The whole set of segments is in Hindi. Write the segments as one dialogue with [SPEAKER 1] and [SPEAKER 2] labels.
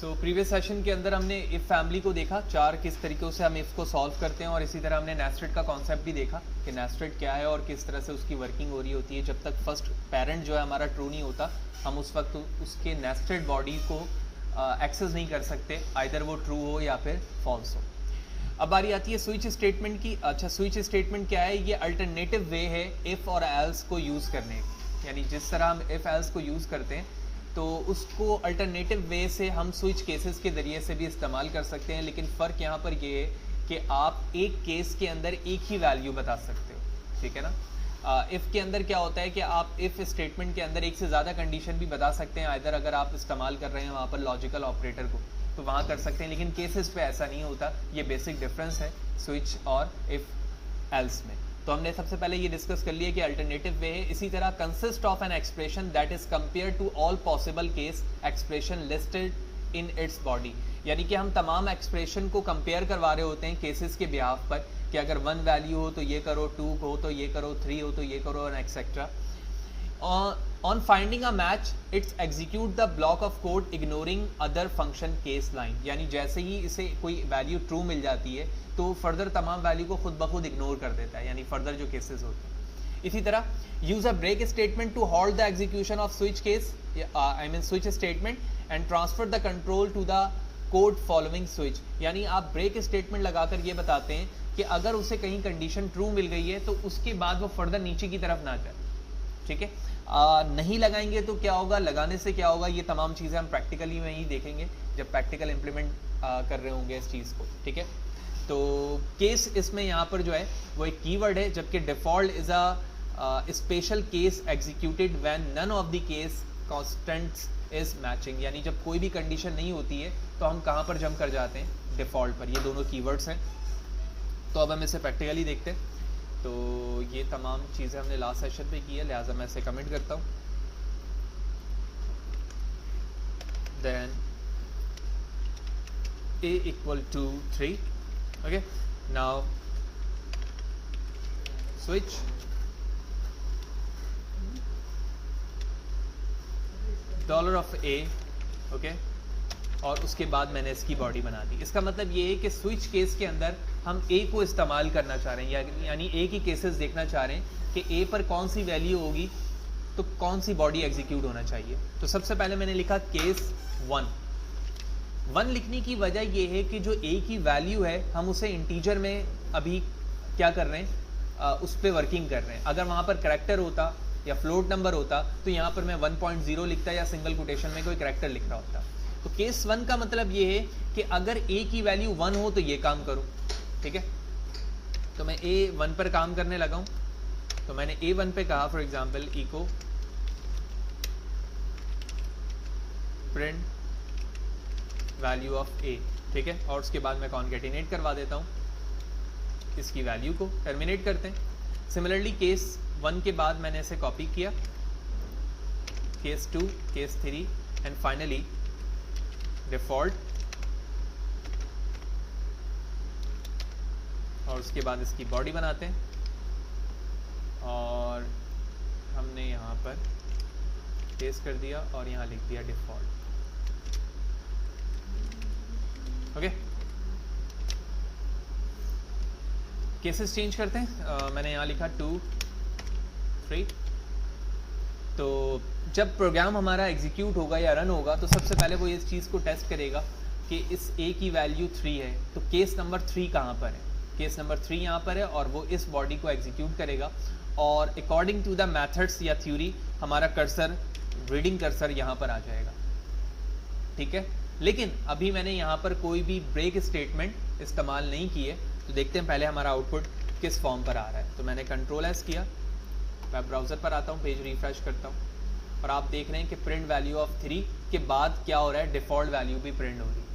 [SPEAKER 1] प्रीवियस सेशन के अंदर हमने इफ फैमिली को देखा, चार किस तरीक़ों से हम इफ को सॉल्व करते हैं, और इसी तरह हमने नेस्टेड का कॉन्सेप्ट भी देखा कि नेस्टेड क्या है और किस तरह से उसकी वर्किंग हो रही होती है। जब तक फर्स्ट पेरेंट जो है हमारा ट्रू नहीं होता, हम उस वक्त उसके नेस्टेड बॉडी को एक्सेस नहीं कर सकते, आइदर वो ट्रू हो या फिर फॉल्स हो। अब बारी आती है स्विच स्टेटमेंट की। अच्छा, स्विच स्टेटमेंट क्या है? ये अल्टरनेटिव वे है इफ़ और एल्स को यूज़ करने की। यानी जिस तरह हम इफ़ एल्स को यूज़ करते हैं तो उसको अल्टरनेटिव वे से हम स्विच केसेस के ज़रिए से भी इस्तेमाल कर सकते हैं। लेकिन फ़र्क यहाँ पर ये है कि आप एक केस के अंदर एक ही वैल्यू बता सकते हो, ठीक है ना। इफ़ के अंदर क्या होता है कि आप इफ़ स्टेटमेंट के अंदर एक से ज़्यादा कंडीशन भी बता सकते हैं, आइदर अगर आप इस्तेमाल कर रहे हैं वहाँ पर लॉजिकल ऑपरेटर को तो वहाँ कर सकते हैं, लेकिन केसेस पे ऐसा नहीं होता। ये बेसिक डिफरेंस है स्विच और इफ़ एल्स में। तो हमने सबसे पहले ये डिस्कस कर लिया कि अल्टरनेटिव वे है। इसी तरह consist of an expression that is compare to all possible case expression listed in its body. यानी कि हम तमाम एक्सप्रेशन को कंपेयर करवा रहे होते हैं केसेस के बिहाफ पर कि अगर 1 वैल्यू हो तो ये करो, 2 हो तो ये करो, 3 हो तो ये करो, और etcetera. On finding a match, it's execute the block of code ignoring other function case line। यानी जैसे ही इसे कोई वैल्यू ट्रू मिल जाती है तो फर्दर तमाम वैल्यू को खुद ब खुद इग्नोर कर देता है, यानी फर्दर जो केसेस होते हैं। इसी तरह use a break statement to halt the execution of switch case, I mean switch statement, and transfer the control to the code following switch. यानी आप ब्रेक स्टेटमेंट लगाकर ये बताते हैं कि अगर उसे कहीं कंडीशन ट्रू मिल गई है तो उसके बाद वो फर्दर नीचे की तरफ ना जाए, ठीक है। नहीं लगाएंगे तो क्या होगा, लगाने से क्या होगा, ये तमाम चीज़ें हम प्रैक्टिकली में ही देखेंगे जब प्रैक्टिकल इम्प्लीमेंट कर रहे होंगे इस चीज़ को, ठीक है। तो केस इसमें यहाँ पर जो है वो एक कीवर्ड है, जबकि default is a special case executed when none of the case constants is matching. यानी जब कोई भी कंडीशन नहीं होती है तो हम कहाँ पर जंप कर जाते हैं, डिफ़ॉल्ट पर। ये दोनों कीवर्ड्स हैं। तो अब हम इसे प्रैक्टिकली देखते हैं। तो ये तमाम चीज़ें हमने लास्ट सेशन पे की है, लिहाजा मैं इसे कमेंट करता हूँ। Then a equal to 3, okay, now switch dollar of a, okay, और उसके बाद मैंने इसकी बॉडी बना दी। इसका मतलब ये है कि स्विच केस के अंदर हम a को इस्तेमाल करना चाह रहे हैं, यानी a की केसेस देखना चाह रहे हैं कि a पर कौन सी वैल्यू होगी तो कौन सी बॉडी एग्जीक्यूट होना चाहिए। तो सबसे पहले मैंने लिखा केस 1 लिखने की वजह यह है कि जो a की वैल्यू है हम उसे इंटीजर में अभी क्या कर रहे हैं, उस पर वर्किंग कर रहे हैं। अगर वहाँ पर करैक्टर होता या फ्लोट नंबर होता तो यहाँ पर मैं 1.0 लिखता या सिंगल कोटेशन में कोई करैक्टर लिख रहा होता। तो केस 1 का मतलब ये है कि अगर a की वैल्यू 1 हो तो ये काम करूं, ठीक है। तो मैं a1 पर काम करने लगा हूं, तो मैंने a1 पे कहा for example echo print value of a, ठीक है, और उसके बाद मैं कॉन्केटिनेट करवा देता हूं इसकी वैल्यू को, टर्मिनेट करते हैं। सिमिलरली केस 1 के बाद मैंने इसे कॉपी किया, case 2, case 3 and finally default, और उसके बाद इसकी बॉडी बनाते हैं और हमने यहाँ पर पेस्ट कर दिया और यहाँ लिख दिया डिफ़ॉल्ट, ओके। केसेस चेंज करते हैं। मैंने यहाँ लिखा 2, 3। तो जब प्रोग्राम हमारा एग्जीक्यूट होगा या रन होगा तो सबसे पहले वो इस चीज़ को टेस्ट करेगा कि इस a की वैल्यू 3 है, तो केस नंबर 3 कहाँ पर है। केस नंबर 3 यहाँ पर है और वो इस बॉडी को एग्जीक्यूट करेगा और अकॉर्डिंग टू द मेथड्स या थ्योरी हमारा कर्सर, रीडिंग कर्सर यहाँ पर आ जाएगा, ठीक है। लेकिन अभी मैंने यहाँ पर कोई भी ब्रेक स्टेटमेंट इस्तेमाल नहीं की है, तो देखते हैं पहले हमारा आउटपुट किस फॉर्म पर आ रहा है। तो मैंने कंट्रोल एस किया, वेब ब्राउज़र पर आता हूँ, पेज रिफ्रेश करता हूँ और आप देख रहे हैं कि प्रिंट वैल्यू ऑफ 3 के बाद क्या हो रहा है, डिफ़ॉल्ट वैल्यू भी प्रिंट हो रही है।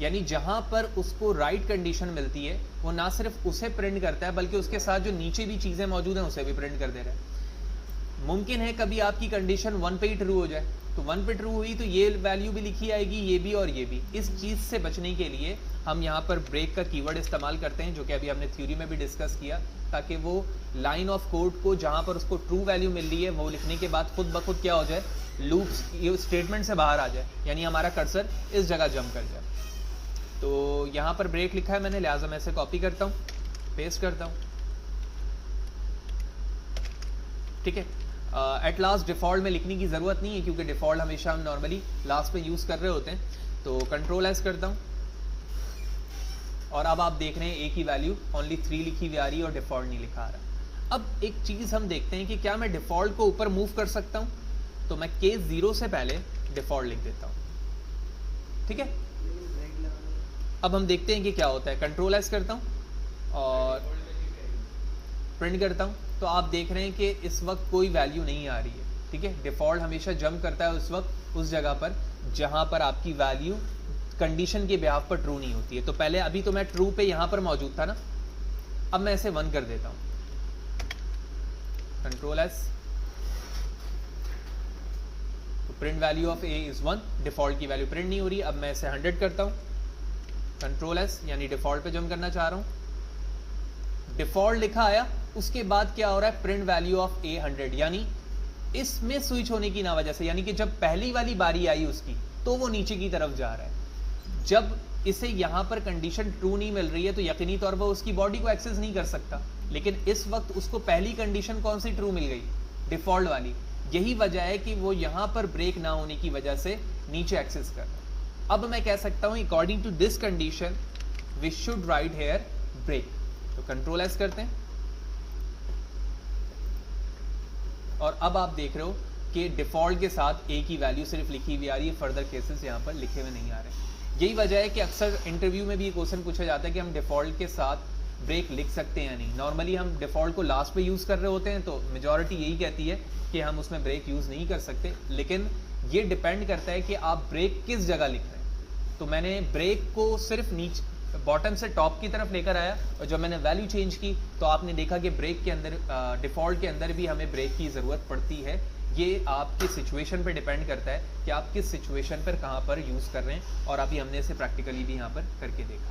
[SPEAKER 1] यानी जहाँ पर उसको राइट कंडीशन मिलती है वो ना सिर्फ उसे प्रिंट करता है बल्कि उसके साथ जो नीचे भी चीज़ें मौजूद हैं उसे भी प्रिंट कर दे रहा है। मुमकिन है कभी आपकी कंडीशन 1 पे ही ट्रू हो जाए, तो 1 पे ट्रू हुई तो ये वैल्यू भी लिखी आएगी, ये भी और ये भी। इस चीज़ से बचने के लिए हम यहाँ पर ब्रेक का कीवर्ड इस्तेमाल करते हैं, जो कि अभी हमने थ्योरी में भी डिस्कस किया, ताकि वो लाइन ऑफ कोड को जहाँ पर उसको ट्रू वैल्यू मिल रही है वो लिखने के बाद खुद ब खुद क्या हो जाए, लूप्स ये स्टेटमेंट से बाहर आ जाए, यानी हमारा कर्सर इस जगह जंप कर जाए। तो यहाँ पर ब्रेक लिखा है मैंने, लिहाजा मैं इसे कॉपी करता हूँ, पेस्ट करता हूँ, ठीक है। एट लास्ट डिफ़ॉल्ट में लिखने की ज़रूरत नहीं है, क्योंकि डिफ़ॉल्ट हमेशा हम नॉर्मली लास्ट में यूज़ कर रहे होते हैं। तो कंट्रोल एस करता हूँ, और अब आप देख रहे हैं ए की वैल्यू ओनली 3 लिखी हुई आ रही है और डिफ़ॉल्ट नहीं लिखा आ रहा। अब एक चीज़ हम देखते हैं कि क्या मैं डिफ़ॉल्ट को ऊपर मूव कर सकता हूँ, तो मैं केस 0 से पहले डिफ़ॉल्ट लिख देता हूँ, ठीक है। अब हम देखते हैं कि क्या होता है। कंट्रोल एस करता हूँ और प्रिंट करता हूँ, तो आप देख रहे हैं कि इस वक्त कोई वैल्यू नहीं आ रही है, ठीक है। डिफ़ॉल्ट हमेशा जंप करता है उस वक्त उस जगह पर जहाँ पर आपकी वैल्यू कंडीशन के बिहाफ पर ट्रू नहीं होती है। तो पहले अभी तो मैं ट्रू पे यहाँ पर मौजूद था ना, अब मैं इसे 1 कर देता हूँ, कंट्रोल एस, तो print value of A is 1, default की वैल्यू प्रिंट नहीं हो रही। अब मैं इसे 100 करता हूँ, कंट्रोल एस, यानी डिफ़ॉल्ट पे जंप करना चाह रहा हूँ। डिफ़ॉल्ट लिखा आया, उसके बाद क्या हो रहा है, प्रिंट वैल्यू ऑफ ए 100, यानी इसमें स्विच होने की ना वजह से, यानी कि जब पहली वाली बारी आई उसकी तो वो नीचे की तरफ जा रहा है। जब इसे यहाँ पर कंडीशन ट्रू नहीं मिल रही है तो यकीनी तौर पर उसकी बॉडी को एक्सेस नहीं कर सकता, लेकिन इस वक्त उसको पहली कंडीशन कौन सी ट्रू मिल गई, डिफ़ॉल्ट वाली। यही वजह है कि वो यहाँ पर ब्रेक ना होने की वजह से नीचे एक्सेस कर रहा है। अब मैं कह सकता हूँ according to this condition we should write here break, तो कंट्रोल एस करते हैं, और अब आप देख रहे हो कि डिफ़ॉल्ट के साथ ए की वैल्यू सिर्फ लिखी हुई आ रही है, फर्दर केसेस यहाँ पर लिखे हुए नहीं आ रहे। यही वजह है कि अक्सर इंटरव्यू में भी ये क्वेश्चन पूछा जाता है कि हम डिफ़ॉल्ट के साथ ब्रेक लिख सकते हैं या नहीं। नॉर्मली हम डिफ़ॉल्ट को लास्ट पे यूज़ कर रहे होते हैं, तो मेजॉरिटी यही कहती है कि हम उसमें ब्रेक यूज़ नहीं कर सकते, लेकिन ये डिपेंड करता है कि आप ब्रेक किस जगह लिख रहे हैं। तो मैंने ब्रेक को सिर्फ नीचे बॉटम से टॉप की तरफ लेकर आया, और जब मैंने वैल्यू चेंज की तो आपने देखा कि ब्रेक के अंदर डिफ़ॉल्ट के अंदर भी हमें ब्रेक की ज़रूरत पड़ती है। ये आपकी सिचुएशन पे डिपेंड करता है कि आप किस सिचुएशन पर कहाँ पर यूज़ कर रहे हैं, और अभी हमने इसे प्रैक्टिकली भी यहाँ पर करके देखा।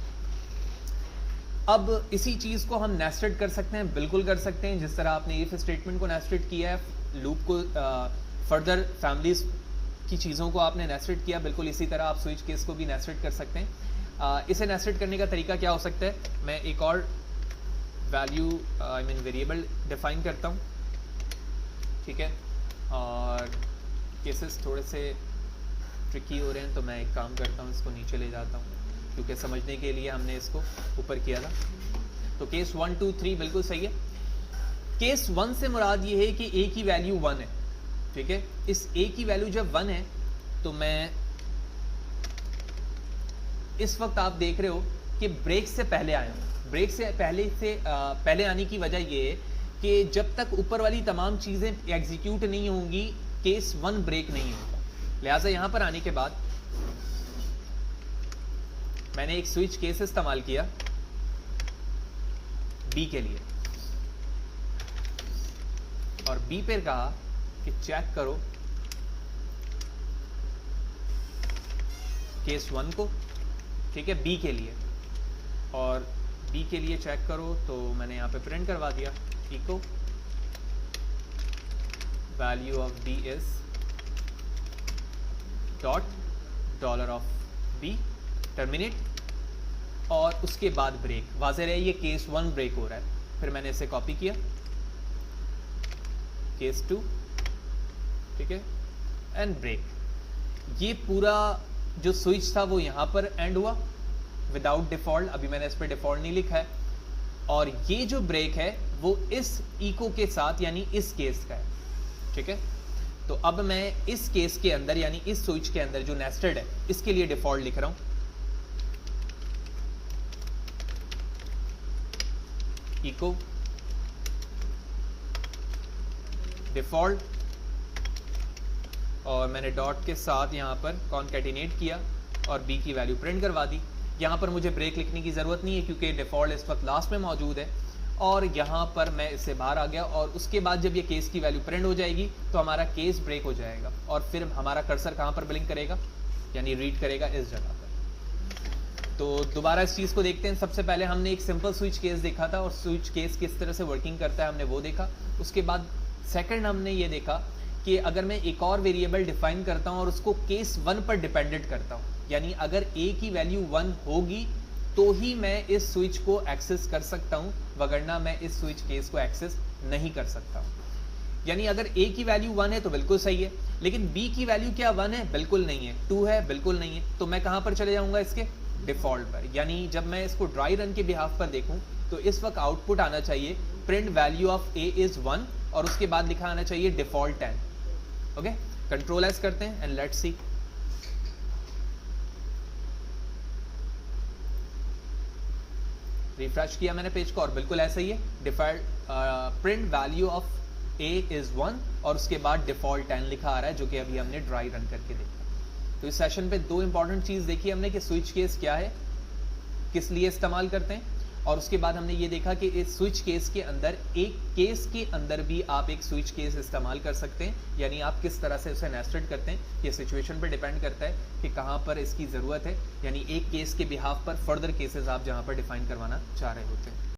[SPEAKER 1] अब इसी चीज़ को हम नेस्टेड कर सकते हैं, बिल्कुल कर सकते हैं, जिस तरह आपने इफ स्टेटमेंट को नेस्टेड किया है, लूप को फर्दर फैमिलीज की चीज़ों को आपने नेस्टेड किया, बिल्कुल इसी तरह आप स्विच केस को भी नेस्टेड कर सकते हैं। इसे नेस्टेड करने का तरीका क्या हो सकता है, मैं एक और वैल्यू वेरिएबल डिफाइन करता हूँ, ठीक है। और केसेस थोड़े से ट्रिकी हो रहे हैं, तो मैं एक काम करता हूँ, इसको नीचे ले जाता हूँ, क्योंकि समझने के लिए हमने इसको ऊपर किया था। तो केस 1 2 3 बिल्कुल सही है। केस 1 से मुराद ये है कि ए की वैल्यू 1 है, ठीक है। इस ए की वैल्यू जब 1 है तो मैं इस वक्त आप देख रहे हो कि ब्रेक से पहले आया हूँ। ब्रेक से पहले आने की वजह ये है कि जब तक ऊपर वाली तमाम चीज़ें एग्जीक्यूट नहीं होंगी केस 1 ब्रेक नहीं होगा। लिहाजा यहाँ पर आने के बाद मैंने एक स्विच केस इस्तेमाल किया बी के लिए, और बी पर कहा कि चेक करो केस 1 को, ठीक है, बी के लिए, और बी के लिए चेक करो। तो मैंने यहाँ पे प्रिंट करवा दिया echo value of b is dot $ऑफ बी टर्मिनेट, और उसके बाद ब्रेक। वाज़ेह है ये केस 1 ब्रेक हो रहा है। फिर मैंने इसे कॉपी किया केस 2, ठीक है, एंड ब्रेक। ये पूरा जो स्विच था वो यहाँ पर एंड हुआ विदाउट डिफ़ॉल्ट, अभी मैंने इस पर डिफ़ॉल्ट नहीं लिखा है, और ये जो ब्रेक है वो इस इको के साथ यानी इस केस का है, ठीक है। तो अब मैं इस केस के अंदर यानी इस स्विच के अंदर जो नेस्टेड है इसके लिए डिफ़ॉल्ट लिख रहा हूँ, इको डिफ़ॉल्ट, और मैंने डॉट के साथ यहाँ पर कॉन्कैटिनेट किया और बी की वैल्यू प्रिंट करवा दी। यहाँ पर मुझे ब्रेक लिखने की ज़रूरत नहीं है क्योंकि डिफ़ॉल्ट इस वक्त लास्ट में मौजूद है, और यहाँ पर मैं इससे बाहर आ गया, और उसके बाद जब ये केस की वैल्यू प्रिंट हो जाएगी तो हमारा केस ब्रेक हो जाएगा और फिर हमारा कर्सर कहाँ पर ब्लिंक करेगा, यानी रीड करेगा इस जगह पर। तो दोबारा इस चीज़ को देखते हैं। सबसे पहले हमने एक सिंपल स्विच केस देखा था और स्विच केस किस तरह से वर्किंग करता है हमने वो देखा। उसके बाद सेकंड हमने ये देखा कि अगर मैं एक और वेरिएबल डिफाइन करता हूँ और उसको केस 1 पर डिपेंडेंट करता हूँ, यानी अगर a की वैल्यू 1 होगी तो ही मैं इस स्विच को एक्सेस कर सकता हूँ, वगरना मैं इस स्विच केस को एक्सेस नहीं कर सकता हूँ। यानी अगर a की वैल्यू 1 है तो बिल्कुल सही है, लेकिन b की वैल्यू क्या 1 है, बिल्कुल नहीं है, 2 है, बिल्कुल नहीं है, तो मैं कहाँ पर चले जाऊँगा, इसके डिफॉल्ट पर। यानी जब मैं इसको ड्राई रन के बिहाफ पर देखूं तो इस वक्त आउटपुट आना चाहिए print value of a is 1 और उसके बाद लिखा आना चाहिए डिफॉल्ट 10। ओके, कंट्रोल एस करते हैं एंड लेट्स सी। रिफ्रेश किया मैंने पेज को और बिल्कुल ऐसा ही है, default print value of a is 1 और उसके बाद डिफॉल्ट 10 लिखा आ रहा है, जो कि अभी हमने ड्राई रन करके देखा। तो इस सेशन पे दो इंपॉर्टेंट चीज देखी हमने कि स्विच केस क्या है, किस लिए इस्तेमाल करते हैं, और उसके बाद हमने ये देखा कि इस स्विच केस के अंदर एक केस के अंदर भी आप एक स्विच केस इस्तेमाल कर सकते हैं, यानी आप किस तरह से उसे नेस्टेड करते हैं ये सिचुएशन पर डिपेंड करता है कि कहाँ पर इसकी ज़रूरत है, यानी एक केस के बिहाफ पर फर्दर केसेस आप जहाँ पर डिफाइन करवाना चाह रहे होते हैं।